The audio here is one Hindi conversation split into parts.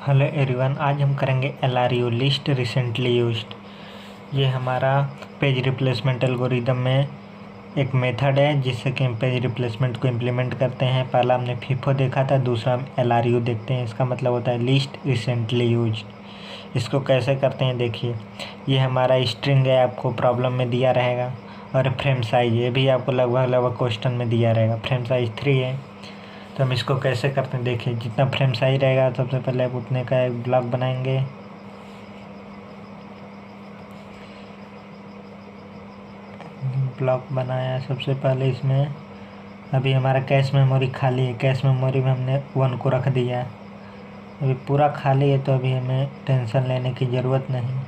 हेलो एवरीवन, आज हम करेंगे LRU लिस्ट रिसेंटली यूज्ड। ये हमारा पेज रिप्लेसमेंट एल्गोरिदम में एक मेथड है जिससे कि हम पेज रिप्लेसमेंट को इम्प्लीमेंट करते हैं। पहला हमने फीफो देखा था, दूसरा हम LRU देखते हैं। इसका मतलब होता है लिस्ट रिसेंटली यूज्ड। इसको कैसे करते हैं देखिए। ये हमारा स्ट्रिंग है, आपको प्रॉब्लम में दिया रहेगा, और फ्रेम साइज ये भी आपको लगभग क्वेश्चन में दिया रहेगा। फ्रेम साइज 3 है। तो हम इसको कैसे करते हैं देखिए। जितना फ्रेम साइज रहेगा सबसे पहले आप उतने का एक ब्लॉक बनाएंगे। ब्लॉक बनाया सबसे पहले। इसमें अभी हमारा कैश मेमोरी खाली है, कैश मेमोरी में हमने 1 को रख दिया। अभी पूरा खाली है तो अभी हमें टेंशन लेने की ज़रूरत नहीं।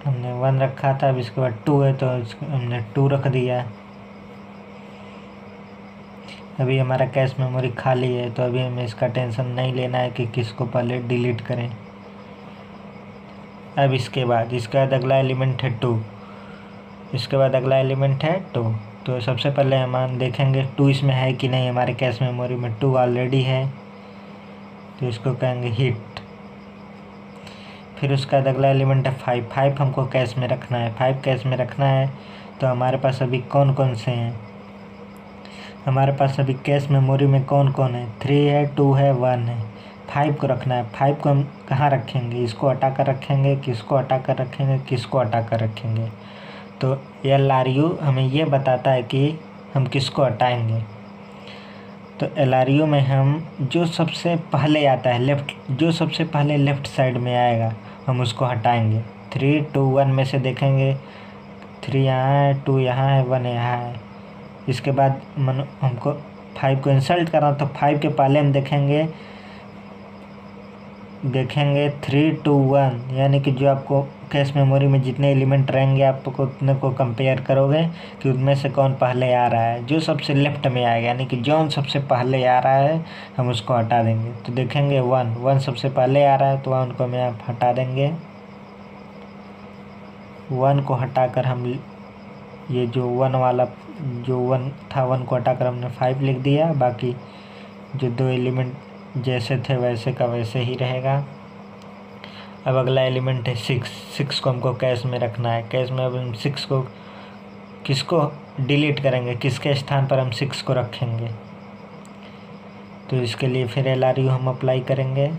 हमने 1 रखा था, अब इसके बाद 2 है तो हमने 2 रख दिया। अभी हमारा कैश मेमोरी खाली है तो अभी हमें इसका टेंशन नहीं लेना है कि किसको पहले डिलीट करें। अब इसके बाद अगला एलिमेंट है 2। इसके बाद अगला एलिमेंट है 2। तो सबसे पहले हम देखेंगे 2 इसमें है कि नहीं। हमारे कैश मेमोरी में 2 ऑलरेडी है तो इसको कहेंगे हिट। फिर उसका अगला एलिमेंट है 5 हमको कैश में रखना है। 5 कैश में रखना है तो हमारे पास अभी कौन कौन से हैं। हमारे पास अभी कैश मेमोरी में कौन कौन है, 3 है, 2 है, 1 है। 5 को रखना है। 5 को हम कहाँ रखेंगे, इसको हटा कर रखेंगे, किसको हटा कर रखेंगे, किसको हटा कर रखेंगे। तो LRU हमें ये बताता है कि हम किसको हटाएंगे। तो LRU में हम जो सबसे पहले आता है जो सबसे पहले लेफ़्ट साइड में आएगा हम उसको हटाएंगे। 3, 2, 1 में से देखेंगे 3 यहाँ है, 2 यहाँ है, 1 यहाँ है। इसके बाद हमको 5 को इंसल्ट करना, तो 5 के पहले हम देखेंगे 3, 2, 1, यानी कि जो आपको कैश मेमोरी में जितने एलिमेंट रहेंगे आपको उतने को कंपेयर करोगे कि उनमें से कौन पहले आ रहा है। जो सबसे लेफ्ट में आएगा यानी कि जौन सबसे पहले आ रहा है हम उसको हटा देंगे। तो देखेंगे 1 सबसे पहले आ रहा है तो 1 को हम यहाँ हटा देंगे। 1 को हटाकर हम ये जो 1 वाला जो 1 था 1 को हटाकर हमने 5 लिख दिया। बाकी जो 2 एलिमेंट जैसे थे वैसे का वैसे ही रहेगा। अब अगला एलिमेंट है 6 को हमको कैश में रखना है। कैश में अब हम 6 को किसको डिलीट करेंगे, किसके स्थान पर हम 6 को रखेंगे। तो इसके लिए फिर LRU हम अप्लाई करेंगे।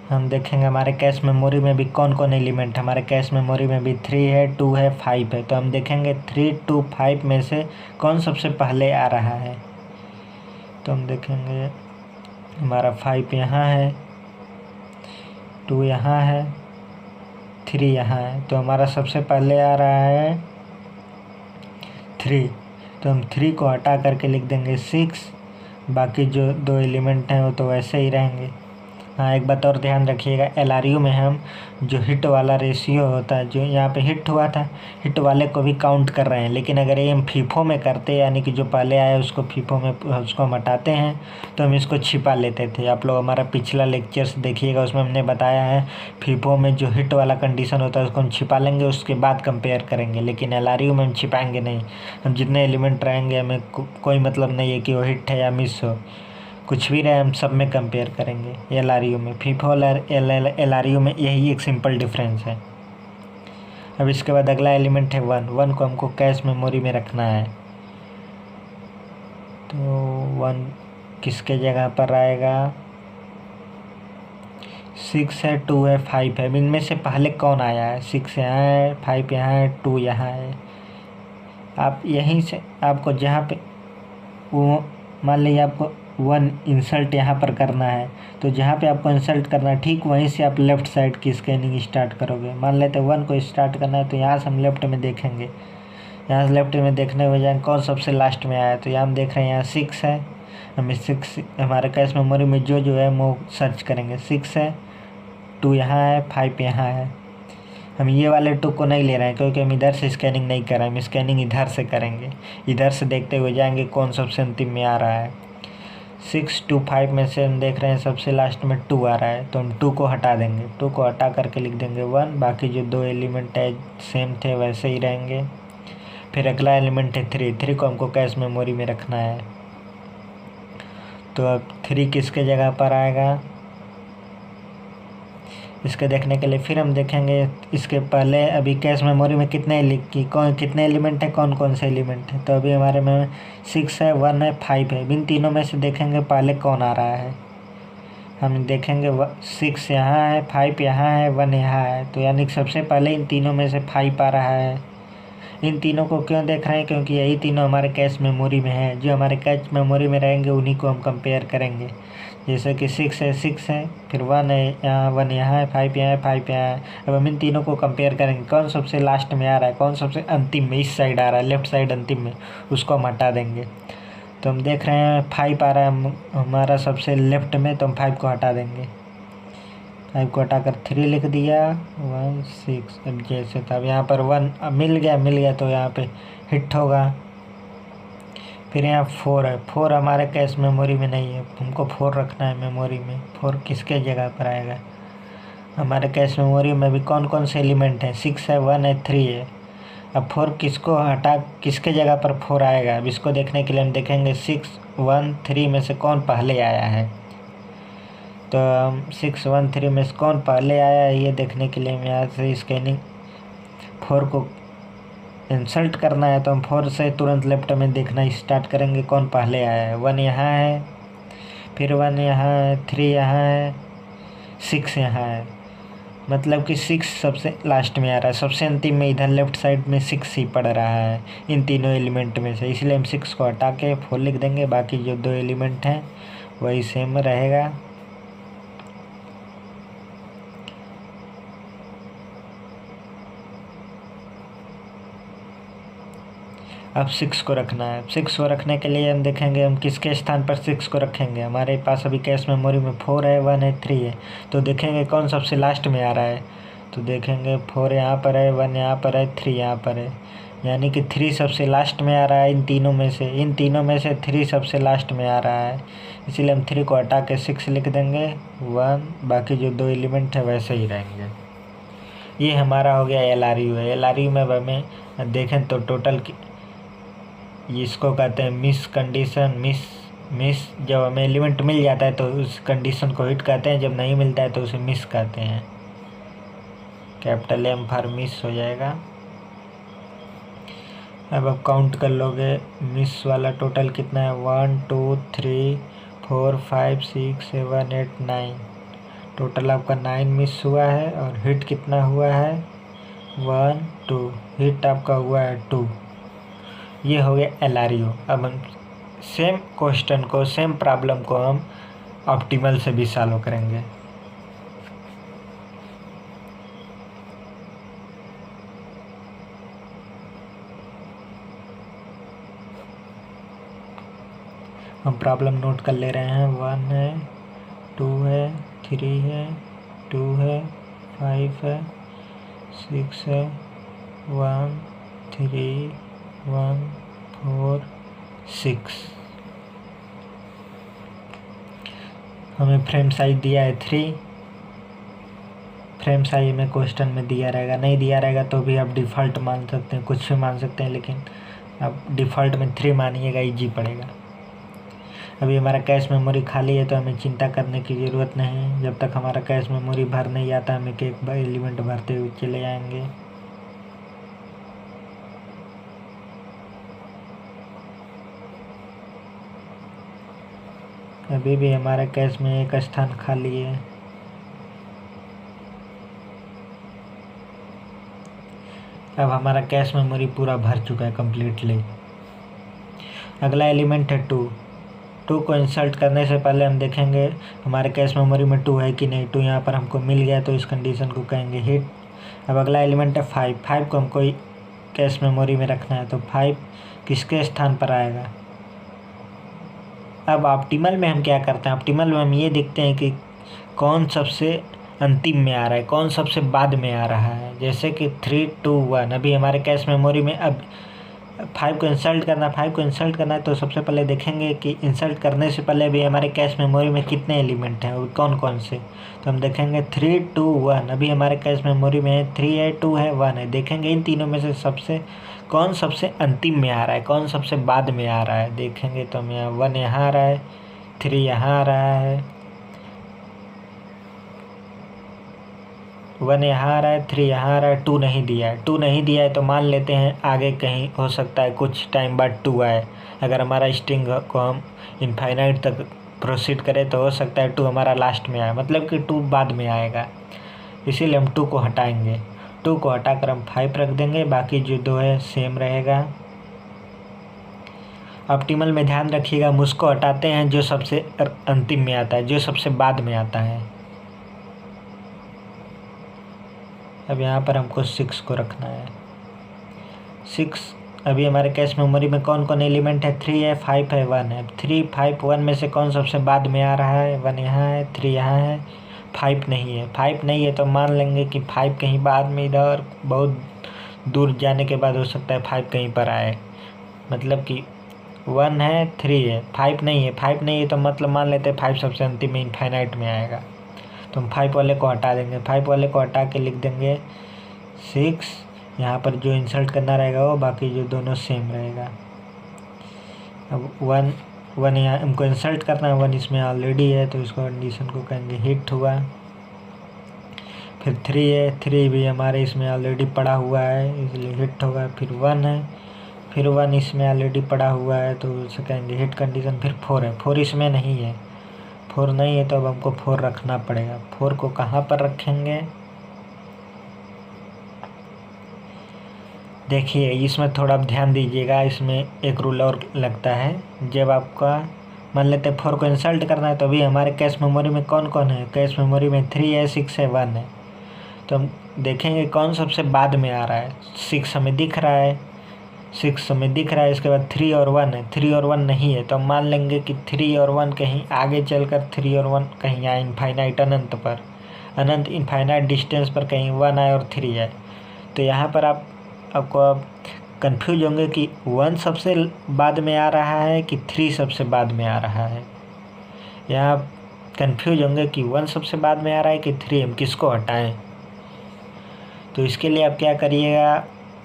हम देखेंगे हमारे कैश मेमोरी में भी कौन कौन एलिमेंट। हमारे कैश मेमोरी में भी 3 है, 2 है, 5 है। तो हम देखेंगे 3, 2, 5 में से कौन सबसे पहले आ रहा है। तो हम देखेंगे हमारा 5 यहाँ है, 2 यहाँ है, 3 यहाँ है। तो हमारा सबसे पहले आ रहा है 3। तो हम 3 को हटा करके लिख देंगे 6। बाकी जो 2 एलिमेंट हैं वो तो वैसे ही रहेंगे। हाँ, एक बात और ध्यान रखिएगा, LRU में हम जो हिट वाला रेशियो होता है, जो यहाँ पे हिट हुआ था, हिट वाले को भी काउंट कर रहे हैं। लेकिन अगर ये हम फीफो में करते यानी कि जो पहले आया उसको फीफो में उसको हम हटाते हैं तो हम इसको छिपा लेते थे। आप लोग हमारा पिछला लेक्चर्स देखिएगा, उसमें हमने बताया है फीफो में जो हिट वाला कंडीशन होता है उसको हम छिपा लेंगे, उसके बाद कंपेयर करेंगे। लेकिन LRU में हम छिपाएंगे नहीं। हम जितने एलिमेंट रहेंगे हमें कोई मतलब नहीं है कि वो हिट है या मिस हो, कुछ भी रहे हम सब में कंपेयर करेंगे। LRU में फीफो और LRU में यही एक सिंपल डिफरेंस है। अब इसके बाद अगला एलिमेंट है 1 को हमको कैश मेमोरी में रखना है। तो 1 किसके जगह पर आएगा, 6 है, 2 है, 5 है। इनमें से पहले कौन आया है, 6 यहाँ है, 5 यहाँ है, 2 यहाँ है। आप यहीं से आपको जहाँ पे वो मान लीजिए आपको 1 इंसल्ट यहाँ पर करना है, तो जहाँ पे आपको इंसल्ट करना है ठीक वहीं से आप लेफ़्ट साइड की स्कैनिंग स्टार्ट करोगे। मान लेते 1 को स्टार्ट करना है तो यहाँ से हम लेफ़्ट में देखेंगे। यहाँ से लेफ़्ट में देखने हो जाए कौन सबसे लास्ट में आया, तो यहाँ हम देख रहे हैं यहाँ 6 है। हम 6 हमारे कैश मेमोरी में जो है वो सर्च करेंगे। 6 है, 2 यहाँ है, 5 यहाँ है। हम ये वाले 2 को नहीं ले रहे हैं क्योंकि हम इधर से स्कैनिंग नहीं कर रहे हैं। हम स्कैनिंग इधर से करेंगे, इधर से देखते हुए जाएंगे कौन सबसे अंतिम में आ रहा है। 6, 2, 5 में से हम देख रहे हैं सबसे लास्ट में 2 आ रहा है तो हम 2 को हटा देंगे। 2 को हटा करके लिख देंगे 1। बाकी जो 2 एलिमेंट है सेम थे वैसे ही रहेंगे। फिर अगला एलिमेंट है 3 को हमको कैश मेमोरी में रखना है। तो अब 3 किसके जगह पर आएगा, इसके देखने के लिए फिर हम देखेंगे इसके पहले अभी कैश मेमोरी में कितने एलिमेंट है, कौन कौन से एलिमेंट है। तो अभी हमारे में 6 है, 1 है, 5 है। इन तीनों में से देखेंगे पहले कौन आ रहा है। हम देखेंगे 6 यहाँ है, 5 यहाँ है, 1 यहाँ है। तो यानी कि सबसे पहले इन तीनों में से 5 आ रहा है। इन तीनों को क्यों देख रहे हैं, क्योंकि यही तीनों हमारे कैश मेमोरी में है। जो हमारे कैश मेमोरी में रहेंगे उन्हीं को हम कंपेयर करेंगे। जैसे कि 6 है, 6 है, फिर 1 है यहाँ, 1 यहाँ है, 5 यहाँ है, 5 यहाँ है। अब हम इन तीनों को कंपेयर करेंगे, कौन सबसे लास्ट में आ रहा है, कौन सबसे अंतिम में, इस साइड आ रहा है, लेफ्ट साइड अंतिम में, उसको हम हटा देंगे। तो हम देख रहे हैं 5 आ रहा है हमारा सबसे लेफ्ट में, तो हम 5 को हटा देंगे। 5 को हटाकर 3 लिख दिया, 1 6। अब जैसे था, अब यहाँ पर 1 मिल गया तो यहाँ पे हिट होगा। फिर यहाँ 4 है, 4 हमारे कैश मेमोरी में नहीं है, हमको 4 रखना है मेमोरी में। 4 किसके जगह पर आएगा, हमारे कैश मेमोरी में भी कौन कौन से एलिमेंट हैं, 6 है, 1 है, 3 है। अब 4 किसको हटा, किसके जगह पर 4 आएगा, अब इसको देखने के लिए हम देखेंगे 6 1 3 में से कौन पहले आया है। तो 6 1 3 में से कौन पहले आया है ये देखने के लिए हम यहाँ से स्कैनिंग 4 को इंसल्ट करना है। तो हम 4 से तुरंत लेफ्ट में देखना स्टार्ट करेंगे कौन पहले आया है। 1 यहाँ है, फिर 1 यहाँ है, 3 यहाँ है, 6 यहाँ है। मतलब कि 6 सबसे लास्ट में आ रहा है, सबसे अंतिम में इधर लेफ्ट साइड में 6 ही पड़ रहा है इन तीनों एलिमेंट में से। इसलिए हम 6 को हटा के 4 लिख देंगे, बाकी जो 2 एलिमेंट हैं वही सेम रहेगा। अब 6 को रखना है। 6 को रखने के लिए हम देखेंगे हम किसके स्थान पर 6 को रखेंगे। हमारे पास अभी कैश मेमोरी में 4 है, 1 है, 3 है। तो देखेंगे कौन सबसे लास्ट में आ रहा है। तो देखेंगे 4 यहाँ पर है, 1 यहाँ पर है, 3 यहाँ पर है। यानी कि 3 सबसे लास्ट में आ रहा है इन तीनों में से 3 सबसे लास्ट में आ रहा है। इसीलिए हम 3 को हटा के 6 लिख देंगे, 1। बाकी जो 2 एलिमेंट है वैसे ही रहेंगे। ये हमारा हो गया LRU है। LRU में हमें देखें तो टोटल इसको कहते हैं मिस कंडीशन। मिस जब हमें एलिमेंट मिल जाता है तो उस कंडीशन को हिट कहते हैं, जब नहीं मिलता है तो उसे मिस कहते हैं। कैपिटल M फॉर मिस हो जाएगा। अब आप काउंट कर लोगे मिस वाला टोटल कितना है, 1 2 3 4 5 6 7 8 9। टोटल आपका 9 मिस हुआ है। और हिट कितना हुआ है, 1 2। हिट आपका हुआ है 2। ये हो गया LRU। अब हम सेम क्वेश्चन को, सेम प्रॉब्लम को हम ऑप्टिमल से भी सॉल्व करेंगे। हम प्रॉब्लम नोट कर ले रहे हैं। 1 है, 2 है, 3 है, 2 है, 5 है, 6 है, 1 3 1 4 6। हमें फ्रेम साइज दिया है 3। फ्रेम साइज में क्वेश्चन में दिया रहेगा, नहीं दिया रहेगा तो भी आप डिफ़ॉल्ट मान सकते हैं, कुछ भी मान सकते हैं, लेकिन आप डिफ़ॉल्ट में 3 मानिएगा, ईजी पड़ेगा। अभी हमारा कैश मेमोरी खाली है तो हमें चिंता करने की ज़रूरत नहीं है। जब तक हमारा कैश मेमोरी भर नहीं आता हम एक एक एलिमेंट भरते हुए चले जाएंगे। अभी भी हमारा कैश में एक स्थान खाली है। अब हमारा कैश मेमोरी पूरा भर चुका है कम्प्लीटली। अगला एलिमेंट है 2। 2 को इंसर्ट करने से पहले हम देखेंगे हमारे कैश मेमोरी में 2 है कि नहीं। 2 यहाँ पर हमको मिल गया तो इस कंडीशन को कहेंगे हिट। अब अगला एलिमेंट है 5। 5 को हमको कैश मेमोरी में रखना है, तो 5 किसके स्थान पर आएगा। अब ऑप्टिमल में हम क्या करते हैं, ऑप्टिमल में हम ये देखते हैं कि कौन सबसे अंतिम में आ रहा है, कौन सबसे बाद में आ रहा है। जैसे कि 3 2 1 अभी हमारे कैश मेमोरी में अब 5 को इंसल्ट करना है। तो सबसे पहले देखेंगे कि इंसल्ट करने से पहले भी हमारे कैश मेमोरी में कितने एलिमेंट हैं और कौन कौन से। तो हम देखेंगे 3 2 1 अभी हमारे कैश मेमोरी में 3 है, 2 है, 1 है। देखेंगे इन तीनों में से कौन सबसे अंतिम में आ रहा है, कौन सबसे बाद में आ रहा है। देखेंगे तो हम यहाँ 1 यहाँ आ रहा है, 3 यहाँ आ रहा है, 1 यहाँ आ रहा है, 3 यहाँ आ रहा है, 2 नहीं दिया है। 2 नहीं दिया है तो मान लेते हैं आगे कहीं हो सकता है कुछ टाइम बाद 2 आए। अगर हमारा स्ट्रिंग को हम इनफाइनाइट तक प्रोसीड करें तो हो सकता है 2 हमारा लास्ट में आए, मतलब कि 2 बाद में आएगा, इसीलिए हम 2 को हटाएंगे। 2 को हटाकर हम 5 रख देंगे, बाकी जो 2 है सेम रहेगा। ऑप्टिमल में ध्यान रखिएगा, हम उसको हटाते हैं जो सबसे अंतिम में आता है, जो सबसे बाद में आता है। अब यहाँ पर हमको 6 को रखना है। 6 अभी हमारे कैश मेमोरी में कौन कौन एलिमेंट है, 3 है, 5 है, 1 है। 3, 5, 1 में से कौन सबसे बाद में आ रहा है, 1 यहाँ है, 3 यहाँ है, 5 नहीं है। 5 नहीं है तो मान लेंगे कि 5 कहीं बाद में, इधर बहुत दूर जाने के बाद हो सकता है 5 कहीं पर आए, मतलब कि 1 है, 3 है, 5 नहीं है। 5 नहीं है तो मतलब मान लेते हैं 5 सबसे अंतिम में इनफाइनाइट में आएगा, तो हम 5 वाले को हटा देंगे। 5 वाले को हटा के लिख देंगे 6, यहाँ पर जो इंसल्ट करना रहेगा वो, बाकी जो दोनों सेम रहेगा। अब 1 यहाँ हमको इंसल्ट करना है, 1 इसमें ऑलरेडी है तो इसको कंडीशन को कहेंगे हिट हुआ। फिर 3 है, 3 भी हमारे इसमें ऑलरेडी पड़ा हुआ है इसलिए हिट होगा। फिर 1 है, फिर 1 इसमें ऑलरेडी पड़ा हुआ है तो उसे कहेंगे हिट कंडीशन। फिर 4 है, 4 इसमें नहीं है, 4 नहीं है तो अब हमको 4 रखना पड़ेगा। 4 को कहाँ पर रखेंगे, देखिए इसमें थोड़ा आप ध्यान दीजिएगा, इसमें एक रूल और लगता है। जब आपका मान लेते हैं 4 को इंसल्ट करना है तो अभी हमारे कैश मेमोरी में कौन कौन है, कैश मेमोरी में 3 है, 6 है, 1 है। तो हम देखेंगे कौन सबसे बाद में आ रहा है। 6 हमें दिख रहा है, 6 हमें दिख रहा है, इसके बाद 3 और 1 है। 3 और 1 नहीं है तो हम मान लेंगे कि 3 और 1 कहीं आगे चलकर 3 और 1 कहीं आए इनफाइनाइट अनंत पर, अनंत इनफाइनाइट डिस्टेंस पर कहीं 1 आए और 3 है। तो यहाँ पर आपको अब कंफ्यूज होंगे कि 1 सबसे बाद में आ रहा है कि 3 सबसे बाद में आ रहा है। यहाँ कंफ्यूज होंगे कि 1 सबसे बाद में आ रहा है कि 3, हम किसको हटाएं। तो इसके लिए आप क्या करिएगा,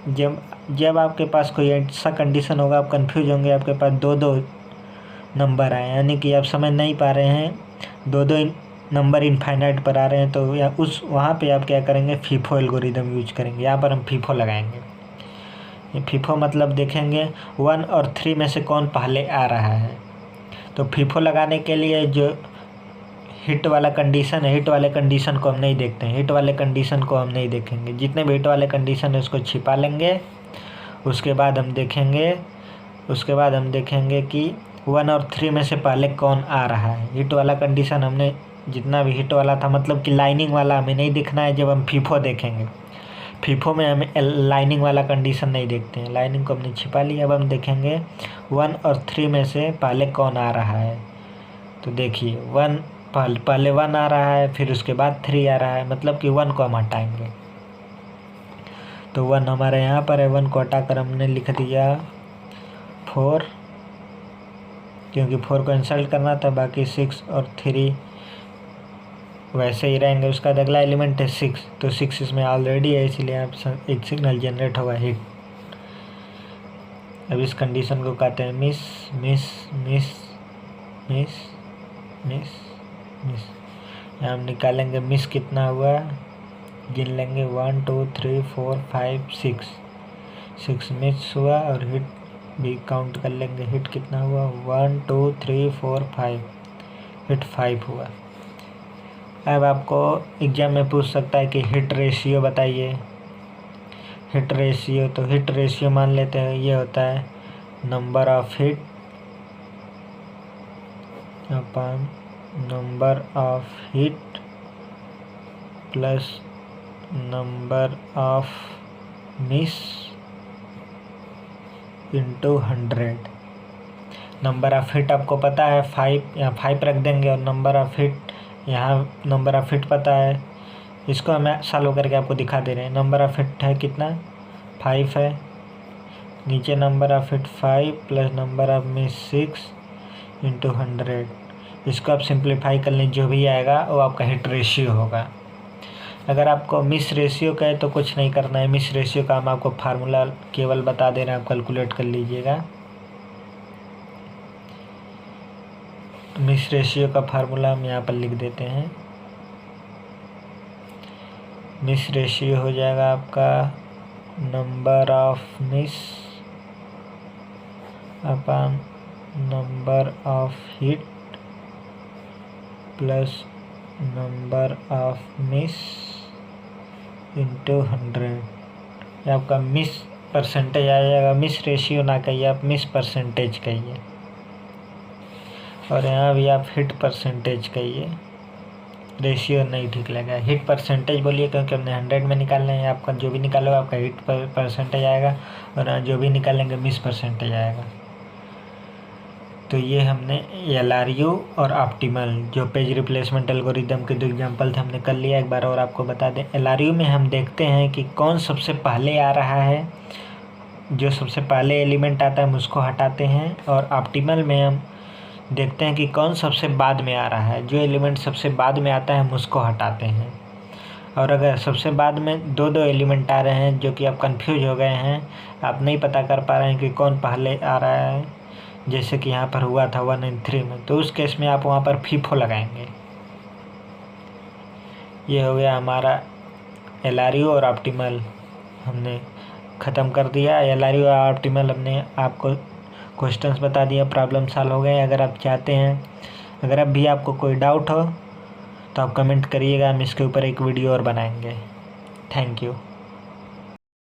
जब आपके पास कोई ऐसा कंडीशन होगा आप कंफ्यूज होंगे, आपके पास 2-2 नंबर आए, यानी कि आप समझ नहीं पा रहे हैं, 2-2 नंबर इनफाइनाइट पर आ रहे हैं, तो या वहाँ पे आप क्या करेंगे, फीफो एल्गोरिदम यूज करेंगे। यहाँ पर हम फीफो लगाएंगे। ये फीफो मतलब देखेंगे 1 और 3 में से कौन पहले आ रहा है। तो फीफो लगाने के लिए जो हिट वाला कंडीशन है, हिट वाले कंडीशन को हम नहीं देखते हैं, हिट वाले कंडीशन को हम नहीं देखेंगे। जितने भी हिट वाले कंडीशन है उसको छिपा लेंगे। उसके बाद हम देखेंगे कि 1 और 3 में से पहले कौन आ रहा है। हिट वाला कंडीशन हमने जितना भी हिट वाला था, मतलब कि लाइनिंग वाला हमें नहीं दिखना है। जब हम फीफो देखेंगे, फीफो में हमें लाइनिंग वाला कंडीशन नहीं देखते हैं, लाइनिंग को हमने छिपा लिया। अब हम देखेंगे 1 और 3 में से पहले कौन आ रहा है। तो देखिए पहले 1 आ रहा है, फिर उसके बाद 3 आ रहा है, मतलब कि 1 को हम हटाएंगे। तो 1 हमारे यहाँ पर है, 1 को हटाकर हमने लिख दिया 4, क्योंकि 4 को इंसल्ट करना था। बाकी 6 और 3 वैसे ही रहेंगे। उसका अगला एलिमेंट है 6, तो 6 इसमें ऑलरेडी है, इसीलिए आप एक सिग्नल जनरेट होगा हिट। अब इस कंडीशन को कहते हैं miss miss miss miss miss miss. यहाँ हम निकालेंगे मिस कितना हुआ, गिन लेंगे 1 2 3 4 5 6 मिस हुआ, और हिट भी काउंट कर लेंगे, हिट कितना हुआ 1 2 3 4 5, हिट 5 हुआ। अब आपको एग्जाम में पूछ सकता है कि हिट रेशियो बताइए। हिट रेशियो, तो हिट रेशियो मान लेते हैं ये होता है number of hit upon number of hit plus number of miss into 100। Number of hit आपको पता है 5, यहाँ 5 रख देंगे, और नंबर ऑफ हिट यहाँ नंबर ऑफ हिट पता है, इसको हमें सॉल्व करके आपको दिखा दे रहे हैं। नंबर ऑफ हिट है कितना, 5 है, नीचे number of hit 5 plus number of miss 6 into 100। इसको आप सिंप्लीफाई कर लें, जो भी आएगा वो आपका हिट रेशियो होगा। अगर आपको मिस रेशियो कहे तो कुछ नहीं करना है, मिस रेशियो का हम आपको फार्मूला केवल बता दे रहे हैं, आप कैलकुलेट कर लीजिएगा। मिस रेशियो का फार्मूला हम यहाँ पर लिख देते हैं। मिस रेशियो हो जाएगा आपका number of miss upon number of hit plus number of miss into 100। ये आपका मिस परसेंटेज आ जाएगा। मिस रेशियो ना कहिए, आप मिस परसेंटेज कहिए। और यहाँ भी आप हिट परसेंटेज कहिए, रेशियो नहीं ठीक लगेगा। हिट परसेंटेज बोलिए क्योंकि हमने 100 में निकालना है। आपका जो भी निकालोगे आपका हिट परसेंटेज आएगा और जो भी निकालेंगे मिस परसेंटेज आएगा। तो ये हमने LRU और ऑप्टिमल जो पेज रिप्लेसमेंट एल्गोरिदम के 2 एग्जांपल थे हमने कर लिया। एक बार और आपको बता दें, LRU में हम देखते हैं कि कौन सबसे पहले आ रहा है। जो सबसे पहले एलिमेंट आता है हम उसको हटाते हैं। और ऑप्टिमल में हम देखते हैं कि कौन सबसे बाद में आ रहा है। जो एलिमेंट सबसे बाद में आता है हम उसको हटाते हैं। और अगर सबसे बाद में दो एलिमेंट आ रहे हैं जो कि आप कंफ्यूज हो गए हैं, आप नहीं पता कर पा रहे हैं कि कौन पहले आ रहा है, जैसे कि यहाँ पर हुआ था 1 and 3 में, तो उस केस में आप वहाँ पर फीफो लगाएंगे। ये हो गया हमारा LRU और ऑप्टिमल हमने ख़त्म कर दिया। LRU और ऑप्टिमल हमने आपको क्वेश्चंस बता दिया, प्रॉब्लम सॉल्व हो गए। अगर आप चाहते हैं, अगर अब भी आपको कोई डाउट हो तो आप कमेंट करिएगा, हम इसके ऊपर एक वीडियो और बनाएंगे। Thank you.